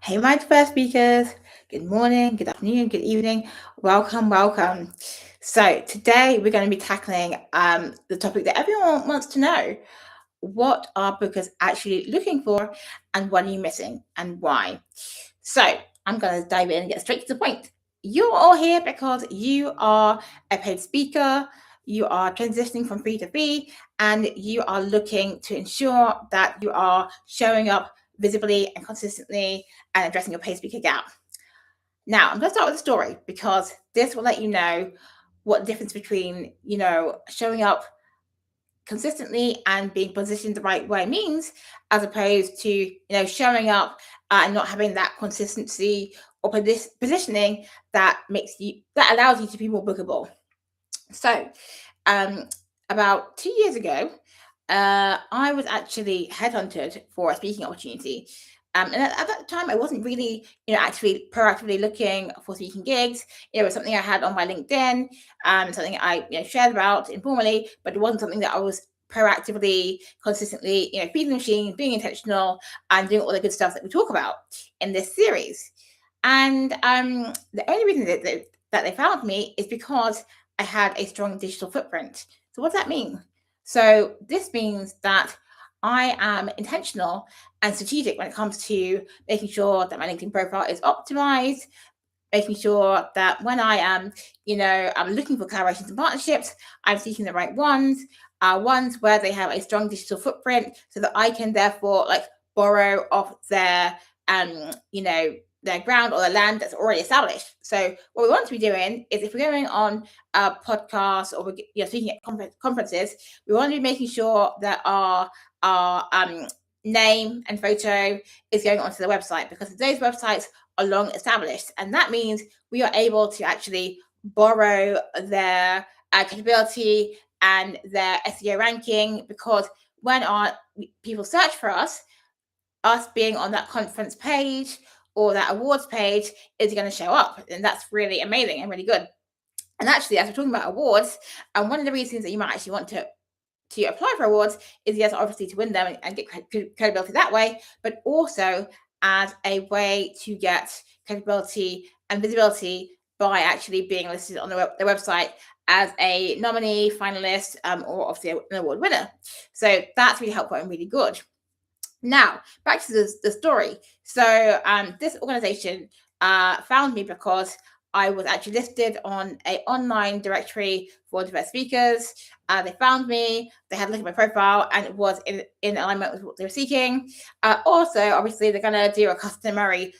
Hey, my first speakers. Good morning, good afternoon, good evening. Welcome. So today we're going to be tackling the topic that everyone wants to know. What are bookers actually looking for, and what are you missing, and why? So I'm going to dive in and get straight to the point. You're all here because you are a paid speaker, you are transitioning from free to free, and you are looking to ensure that you are showing up visibly and consistently and addressing your paid speaker gap. Now, I'm going to start with a story because this will let you know what the difference between, showing up consistently and being positioned the right way means, as opposed to showing up and not having that consistency or positioning that allows you to be more bookable. So um about 2 years ago, I was actually headhunted for a speaking opportunity. And at that time, I wasn't really, actually proactively looking for speaking gigs. It was something I had on my LinkedIn, something I, shared about informally, but it wasn't something that I was proactively, consistently, feeding the machine, being intentional, and doing all the good stuff that we talk about in this series. And the only reason that they found me is because I had a strong digital footprint. So what does that mean? So this means that I am intentional and strategic when it comes to making sure that my LinkedIn profile is optimized, making sure that when I am, I'm looking for collaborations and partnerships, I'm seeking the right ones where they have a strong digital footprint so that I can therefore borrow off you know, their ground or their land that's already established. So what we want to be doing is, if we're going on a podcast or we're speaking at conferences, we want to be making sure that our name and photo is going onto the website, because those websites are long established, and that means we are able to actually borrow their capability and their SEO ranking, because when our people search for us being on that conference page or that awards page is going to show up, and that's really amazing and really good. And actually, as we're talking about awards, and one of the reasons that you might actually want to apply for awards is, yes, obviously to win them and get credibility that way, but also as a way to get credibility and visibility by actually being listed on their website as a nominee, finalist, or obviously an award winner. So that's really helpful and really good. Now, back to the story. So this organization found me because I was actually listed on an online directory for diverse speakers. They found me, they had a look at my profile, and it was in alignment with what they were seeking. Also, obviously, they're going to do a customary,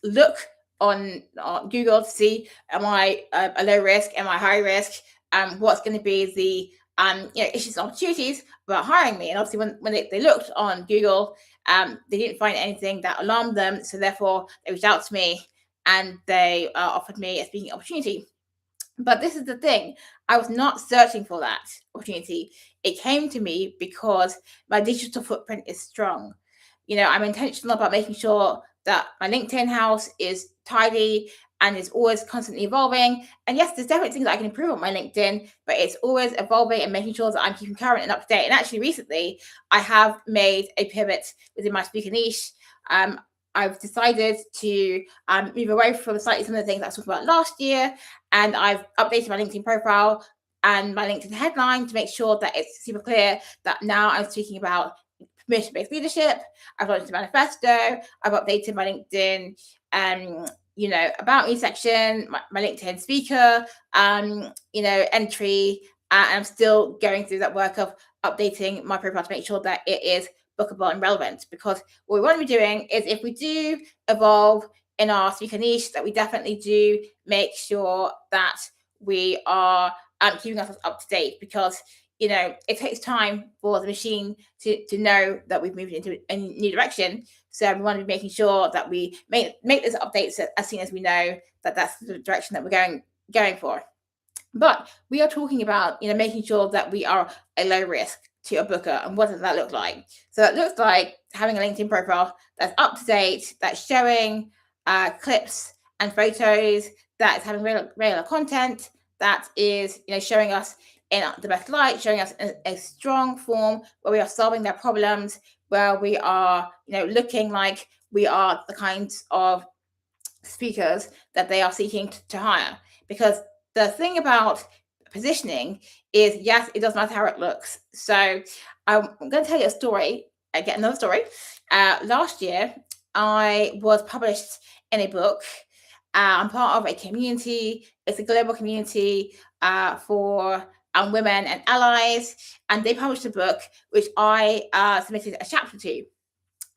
look on Google to see, am I a low risk, am I high risk, what's going to be the issues and opportunities about hiring me. And obviously, when they looked on Google, they didn't find anything that alarmed them. So therefore, they reached out to me and they offered me a speaking opportunity. But this is the thing, I was not searching for that opportunity. It came to me because my digital footprint is strong. I'm intentional about making sure that my LinkedIn house is tidy and is always constantly evolving. And yes, there's definitely things that I can improve on my LinkedIn, but it's always evolving and making sure that I'm keeping current and up to date. And actually, recently, I have made a pivot within my speaker niche. I've decided to move away from slightly some of the things I talked about last year, and I've updated my LinkedIn profile and my LinkedIn headline to make sure that it's super clear that now I'm speaking about permission-based leadership. I've launched a manifesto. I've updated my LinkedIn, about me section, my LinkedIn speaker, entry, and I'm still going through that work of updating my profile to make sure that it is bookable and relevant. Because what we want to be doing is, if we do evolve in our speaker niche, that we definitely do make sure that we are keeping ourselves up to date, because it takes time for the machine to know that we've moved into a new direction. So we want to be making sure that we make those updates as soon as we know that that's the direction that we're going for. But we are talking about making sure that we are a low risk to a booker. And what does that look like? So it looks like having a LinkedIn profile that's up to date, that's showing clips and photos, that's having regular content, that is showing us in the best light, showing us a strong form where we are solving their problems, where we are, looking like we are the kinds of speakers that they are seeking to hire. Because the thing about positioning is, yes, it does matter how it looks. So I'm going to tell you a story, get another story. Last year, I was published in a book. I'm part of a community. It's a global community for women and allies, and they published a book which I submitted a chapter to,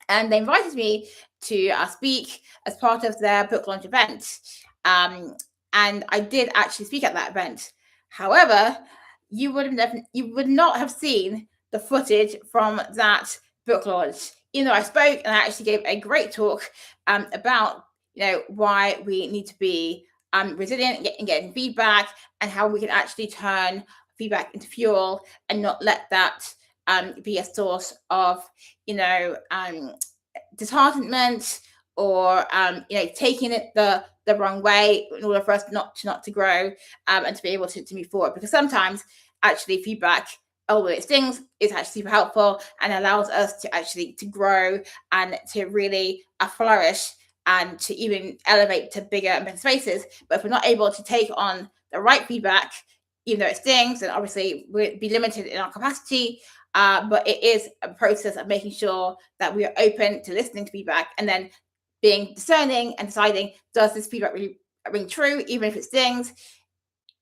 and they invited me to speak as part of their book launch event. And I did actually speak at that event. However, you would not have seen the footage from that book launch. Even though I spoke and I actually gave a great talk about why we need to be resilient and getting feedback, and how we can actually turn feedback into fuel and not let that be a source of disheartenment, or taking it the wrong way, in order for us not to grow and to be able to move forward. Because sometimes actually feedback, although it stings, is actually super helpful and allows us to actually to grow and to really flourish, and to even elevate to bigger and better spaces. But if we're not able to take on the right feedback, even though it stings, then obviously we'll be limited in our capacity. But it is a process of making sure that we are open to listening to feedback, and then being discerning and deciding, does this feedback really ring true, even if it stings?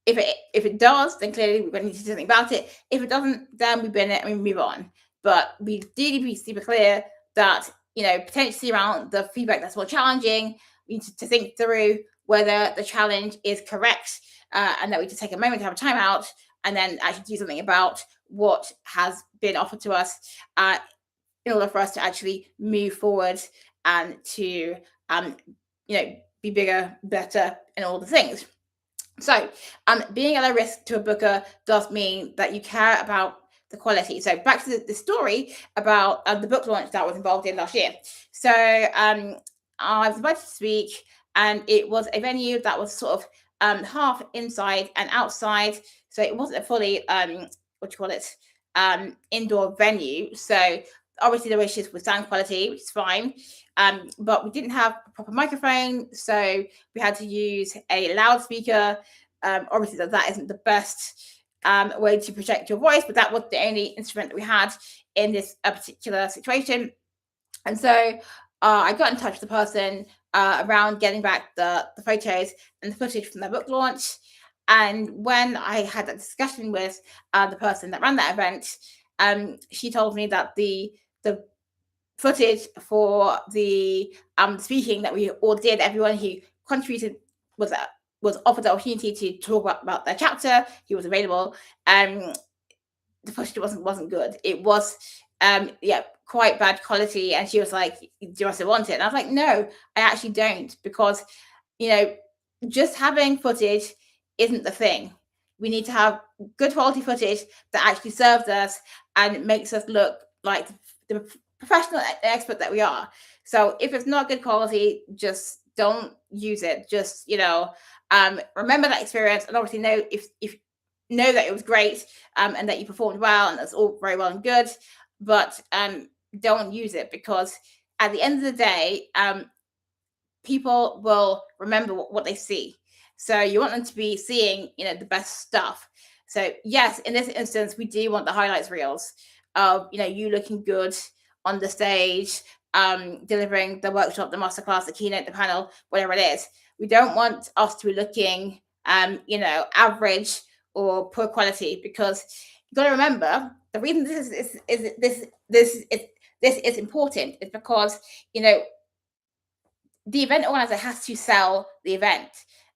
If it does, then clearly we're going to need to do something about it. If it doesn't, then we bin it and we move on. But we do need to be super clear that potentially around the feedback that's more challenging, we need to think through whether the challenge is correct, and that we just take a moment to have a time out, and then actually do something about what has been offered to us, in order for us to actually move forward and to be bigger, better, and all the things. So being at a risk to a booker does mean that you care about the quality. So back to the story about the book launch that I was involved in last year. So I was invited to speak, and it was a venue that was sort of half inside and outside. So it wasn't a fully indoor venue. So obviously there were issues with sound quality, which is fine, but we didn't have a proper microphone, so we had to use a loudspeaker. Obviously that isn't the best way to project your voice, but that was the only instrument that we had in this particular situation. And so I got in touch with the person around getting back the photos and the footage from their book launch. And when I had that discussion with the person that ran that event, she told me that the footage for the speaking that we all did, everyone who contributed was offered the opportunity to talk about their chapter. He was available. The footage wasn't good. It was quite bad quality. And she was like, "Do you also want it?" And I was like, "No, I actually don't," because just having footage isn't the thing. We need to have good quality footage that actually serves us and makes us look like the professional expert that we are. So if it's not good quality, just don't use it. Just remember that experience, and obviously know that it was great, and that you performed well, and that's all very well and good, but don't use it, because at the end of the day, people will remember what they see. So you want them to be seeing the best stuff. So yes, in this instance, we do want the highlights reels of you looking good on the stage, delivering the workshop, the masterclass, the keynote, the panel, whatever it is. We don't want us to be looking average or poor quality, because you've got to remember, the reason this is important is because the event organizer has to sell the event,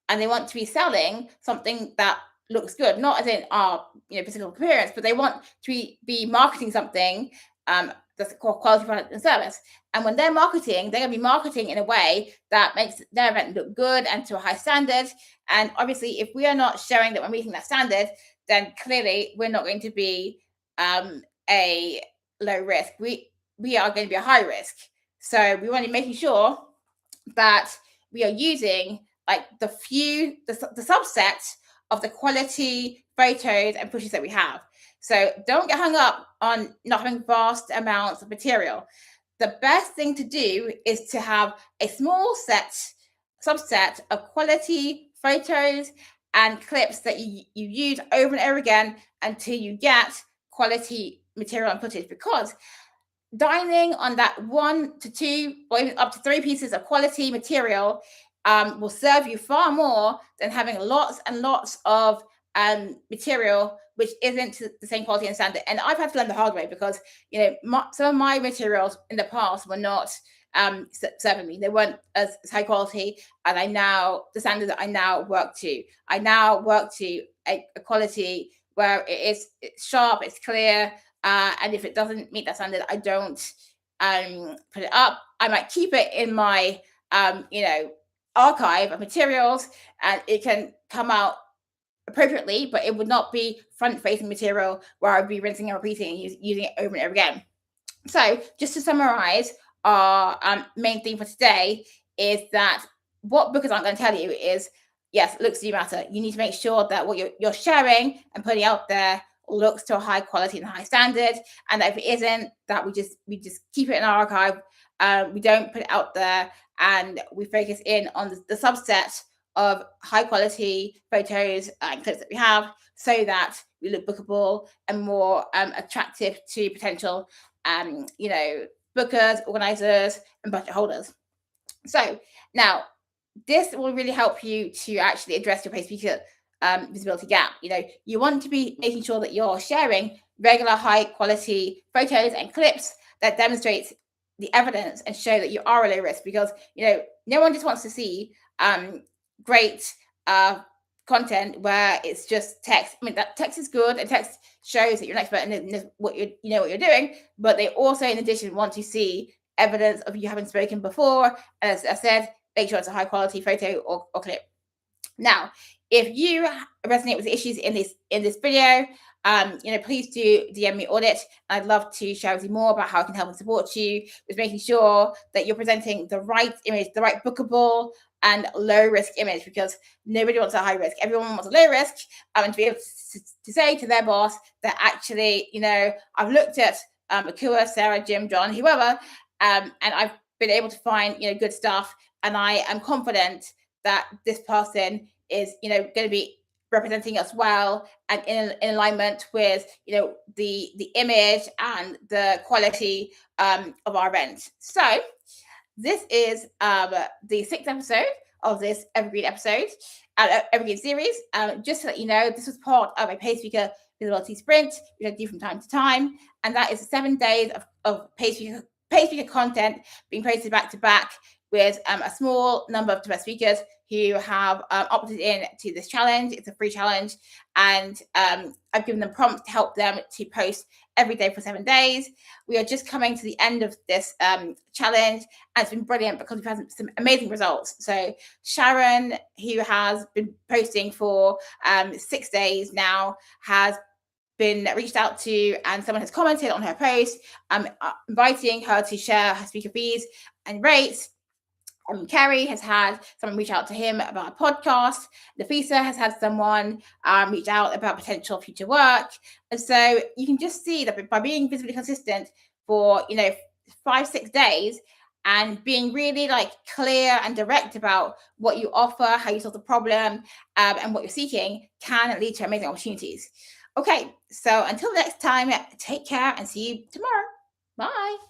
and they want to be selling something that looks good, not as in our physical appearance, but they want to be marketing something that's called quality product and service. And when they're marketing, they're going to be marketing in a way that makes their event look good and to a high standard. And obviously, if we are not showing that we're meeting that standard, then clearly we're not going to be a low risk. We are going to be a high risk. So we want to be making sure that we are using like the subset of the quality photos and pushes that we have. So don't get hung up on not having vast amounts of material. The best thing to do is to have a small subset of quality photos and clips that you use over and over again until you get quality material and footage, because dining on that 1 to 2 or even up to 3 pieces of quality material will serve you far more than having lots and lots of material which isn't to the same quality and standard. And I've had to learn the hard way, because some of my materials in the past were not serving me. They weren't as high quality, and the standard that I now work to. I now work to a quality where it's sharp, it's clear, and if it doesn't meet that standard, I don't put it up. I might keep it in my archive of materials, and it can come out appropriately, but it would not be front-facing material where I'd be rinsing and repeating and using it over and over again. So, just to summarize, our main theme for today is that what bookers aren't going to tell you is, yes, looks do matter. You need to make sure that what you're sharing and putting out there looks to a high quality and high standard, and that if it isn't, that we just keep it in our archive. We don't put it out there, and we focus in on the subset of high quality photos and clips that we have, so that we look bookable and more attractive to potential bookers, organizers, and budget holders. So now, this will really help you to actually address your paid speaker visibility gap. You want to be making sure that you're sharing regular high quality photos and clips that demonstrates the evidence and show that you are a low risk, because no one just wants to see great content where it's just text. I mean, that text is good, and text shows that you're an expert in what you're doing, but they also, in addition, want to see evidence of you having spoken before. As I said, make sure it's a high quality photo or clip. Now, if you resonate with the issues in this video, please do DM me audit. I'd love to share with you more about how I can help and support you with making sure that you're presenting the right image, the right bookable and low risk image, because nobody wants a high risk. Everyone wants a low risk, and to be able to say to their boss that actually, I've looked at Akua, Sarah, Jim, John, whoever, and I've been able to find good stuff, and I am confident that this person is going to be representing us well and in alignment with the image and the quality of our event. So this is the 6th episode of this Evergreen series. Just to let you know, this was part of a paid speaker visibility sprint, which I do from time to time, and that is 7 days of paid speaker content being posted back to back with a small number of best speakers who have opted in to this challenge. It's a free challenge, and I've given them prompts to help them to post every day for 7 days. We are just coming to the end of this challenge, and it's been brilliant because we've had some amazing results. So Sharon, who has been posting for 6 days now, has been reached out to, and someone has commented on her post, inviting her to share her speaker fees and rates. Kerry has had someone reach out to him about a podcast. Nafisa has had someone reach out about potential future work. And so you can just see that by being visibly consistent for 5-6 days, and being really clear and direct about what you offer, how you solve the problem, and what you're seeking, can lead to amazing opportunities. Okay, so until next time, take care and see you tomorrow. Bye.